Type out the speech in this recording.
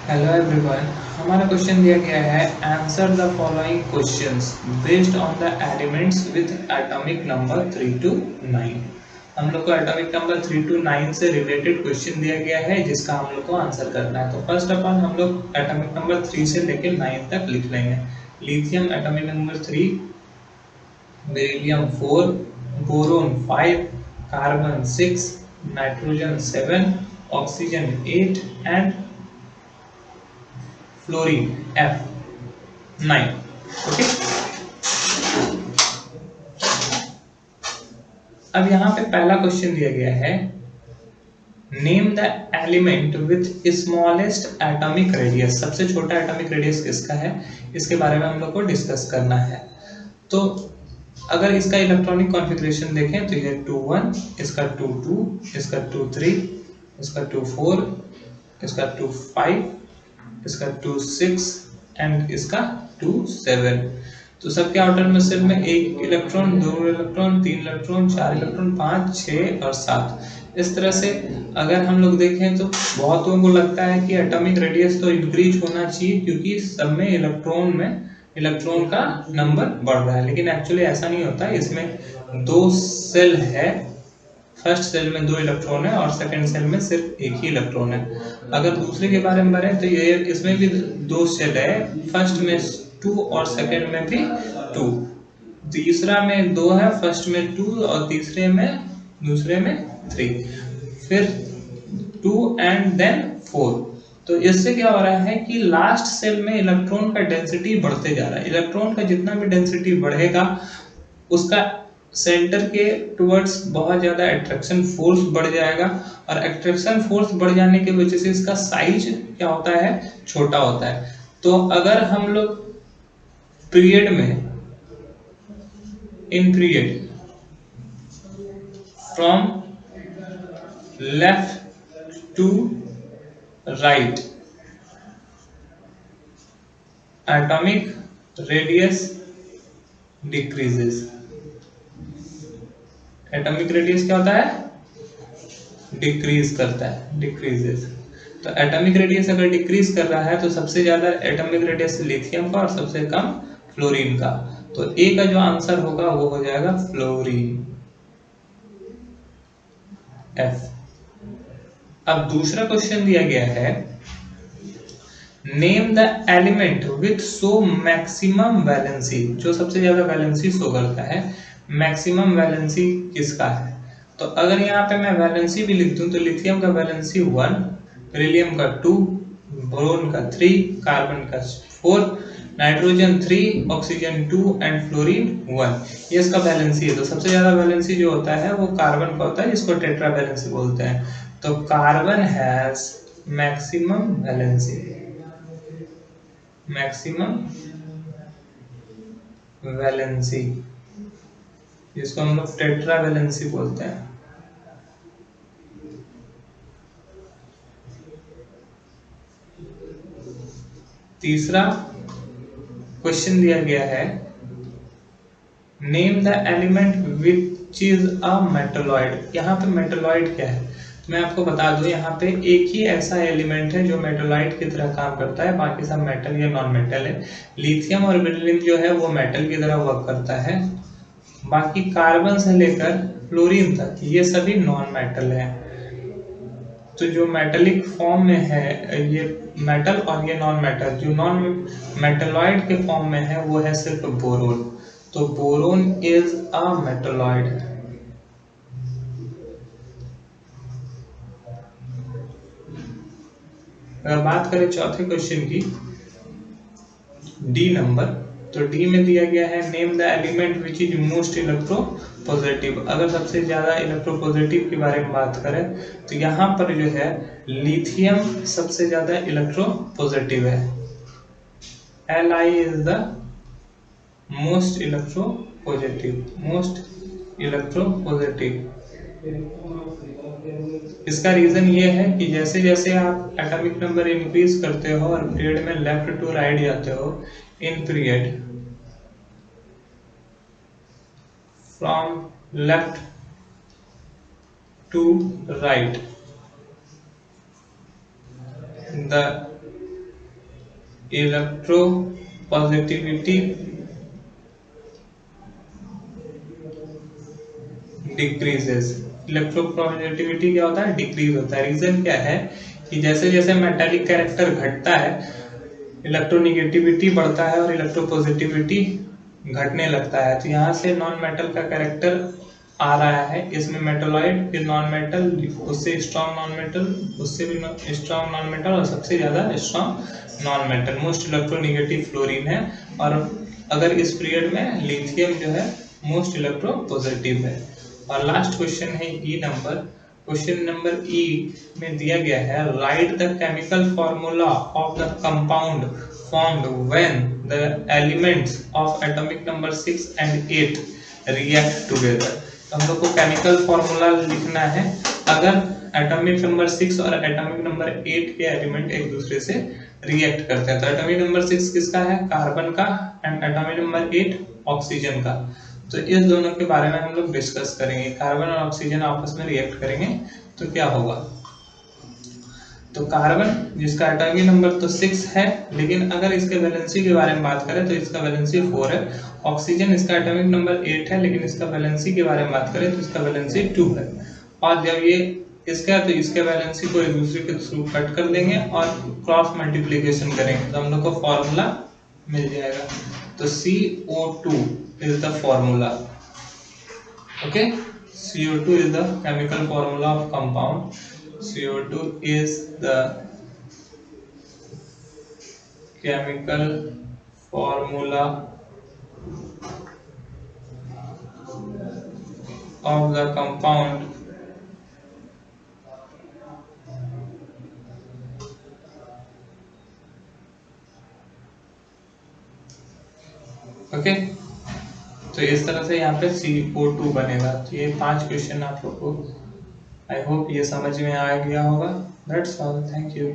Hello everyone. हमारा question दिया गया है answer the following questions based on the elements with atomic number 3 to 9। हम लोग को एटॉमिक नंबर 3 to 9 से रिलेटेड क्वेश्चन दिया गया है जिसका हम लोग को आंसर करना है। तो फर्स्ट ऑफ ऑल हम लोग एटॉमिक नंबर 3 से लेकर 9 तक लिख लेंगे। Lithium atomic number 3, beryllium 4, boron 5, carbon 6, nitrogen 7, oxygen 8 and fluorine F9। Okay, अब यहाँ पे पहला क्वेश्चन दिया गया है name the element with smallest atomic radius. सबसे छोटा एटॉमिक रेडियस किसका है, इसके बारे में हम लोग को डिस्कस करना है। तो अगर इसका इलेक्ट्रॉनिक कॉन्फ़िगरेशन देखें तो ये 2 1, इसका 2 2, इसका 2 3, इसका 2 4, इसका 2 5, इसका 2 6 एंड इसका 2 7। तो सबके आउटर में शेल में एक इलेक्ट्रॉन, दो इलेक्ट्रॉन, तीन इलेक्ट्रॉन, चार इलेक्ट्रॉन, 5 6 और 7। इस तरह से अगर हम लोग देखें तो बहुतों को लगता है कि एटॉमिक रेडियस तो इंक्रीज होना चाहिए क्योंकि सब में इलेक्ट्रॉन का नंबर बढ़ रहा है, लेकिन एक्चुअली ऐसा नहीं होता है। इसमें दो सेल है, फर्स्ट सेल में दो इलेक्ट्रॉन है और सेकंड सेल में सिर्फ एक ही इलेक्ट्रॉन है। अगर दूसरे के बारे में बढ़े तो ये इसमें भी दो सेल है, फर्स्ट में 2 और सेकंड में भी 2। तीसरा में 2 है, फर्स्ट में 2 और दूसरे में 3, फिर 2 एंड देन 4। तो इससे क्या हो रहा है कि लास्ट सेल में इलेक्ट्रॉन का डेंसिटी बढ़ते जा रहा है। इलेक्ट्रॉन का जितना भी डेंसिटी बढ़ेगा उसका सेंटर के टुवर्ड्स बहुत ज्यादा अट्रैक्शन फोर्स बढ़ जाएगा, और अट्रैक्शन फोर्स बढ़ जाने की वजह से इसका साइज क्या होता है, छोटा होता है। तो अगर हम लोग पीरियड में in period from left to right atomic radius decreases. Atomic radius क्या होता है, डिक्रीज करता है, डिक्रीजेस। तो एटॉमिक रेडियस अगर डिक्रीज कर रहा है तो सबसे ज्यादा एटॉमिक रेडियस लिथियम का और सबसे कम फ्लोरीन का। तो ए का जो आंसर होगा वो हो जाएगा फ्लोरीन, एफ। अब दूसरा क्वेश्चन दिया गया है name the element with so maximum valency. जो सबसे ज्यादा वैलेंसी शो करता है, मैक्सिमम वैलेंसी किसका है। तो अगर यहाँ पे मैं वैलेंसी भी लिख दूं तो लिथियम का वैलेंसी 1, बेरिलियम का 2, बोरोन का 3, कार्बन का 4, नाइट्रोजन 3, ऑक्सीजन 2 एंड फ्लोरीन 1। ये इसका वैलेंसी है। तो सबसे ज्यादा वैलेंसी जो होता है वो कार्बन का होता है, जिसको टेट्रा वैलेंसी बोलते हैं। तो carbon has maximum valency, maximum valency, जिसको हम लोग टेट्रा वैलेंसी बोलते हैं। तीसरा क्वेश्चन दिया गया है name the element which is a metalloid. यहाँ पे मेटलॉइड क्या है, मैं आपको बता दूं, यहाँ पे एक ही ऐसा एलिमेंट है जो मेटलॉइड की तरह काम करता है, बाकी सब मेटल या नॉन मेटल है। लिथियम और बेरिलियम जो है वो मेटल की तरह वर्क करता है, बाकी कार्बन से लेकर फ्लोरीन तक ये सभी नॉन मेटल है। तो जो मेटेलिक फॉर्म में है ये मेटल, और ये नॉन मेटल, जो नॉन मेटलॉइड के फॉर्म में है वो है सिर्फ बोरोन। तो बोरोन इज अ मेटलॉइड। अगर बात करें चौथे क्वेश्चन की, डी नंबर, तो डी में दिया गया है name the element which is most electro positive. अगर सबसे ज्यादा इलेक्ट्रो पॉजिटिव के बारे में बात करें तो यहाँ पर जो है लिथियम सबसे ज्यादा इलेक्ट्रो पॉजिटिव है। Li is the most electropositive, most electropositive। इसका रीजन ये है कि जैसे जैसे आप एटॉमिक नंबर इंक्रीज करते हो और पीरियड में लेफ्ट टू राइट जाते हो, in period from left to right the electropositivity decreases. Electropositivity क्या होता है? डिक्रीज होता है। रीजन क्या है कि जैसे जैसे मेटालिक कैरेक्टर घटता है इलेक्ट्रोनिगेटिविटी बढ़ता है और इलेक्ट्रोपॉजिटिविटी घटने लगता है। तो यहाँ से नॉन मेटल का कैरेक्टर आ रहा है, इसमें मेटलॉइड, फिर नॉन मेटल, उससे स्ट्रॉन्ग नॉन मेटल, उससे भी स्ट्रॉन्ग नॉन मेटल और सबसे ज़्यादा strong non metal. Most electronegative fluorine है, और अगर इस पीरियड में लिथियम जो है मोस्ट इलेक्ट्रोपॉजिटिव है। और लास्ट क्वेश्चन है ई नंबर। क्वेश्चन नंबर ई में दिया गया है right the chemical formula of the compound formed when the elements of atomic number 6 and 8 react together। तो हम लोग को केमिकल फॉर्मूला लिखना है अगर एटॉमिक नंबर 6 और एटॉमिक नंबर 8 के एलिमेंट एक दूसरे से रिएक्ट करते हैं। तो एटॉमिक नंबर 6 किसका है? कार्बन का, एंड एटॉमिक नंबर 8 ऑक्सीजन का। तो इस दोनों के बारे में हम लोग डिस्कस करेंगे। कार्बन और ऑक्सीजन आपस में रिएक्ट करेंगे तो क्या होगा। तो कार्बन जिसका एटॉमिक नंबर तो 6 है, लेकिन अगर इसके वैलेंसी के बारे में बात करें तो इसका वैलेंसी 4 है। ऑक्सीजन इसका एटॉमिक नंबर 8 है, लेकिन इसका वैलेंसी के बारे में बात करें तो इसका वैलेंसी 2 है। और जब ये इसका तो इसके वैलेंसी को एक दूसरे के थ्रू कट कर देंगे और क्रॉस मल्टीप्लिकेशन करेंगे तो हम लोग को फॉर्मूला मिल जाएगा। तो CO2 is the formula. Okay, CO2 is the chemical formula of compound. CO2 is the chemical formula of the compound okay. तो इस तरह से यहाँ पे CO2 बनेगा। तो ये 5 क्वेश्चन आप लोग को आई होप ये समझ में आ गया होगा। That's all, thank you.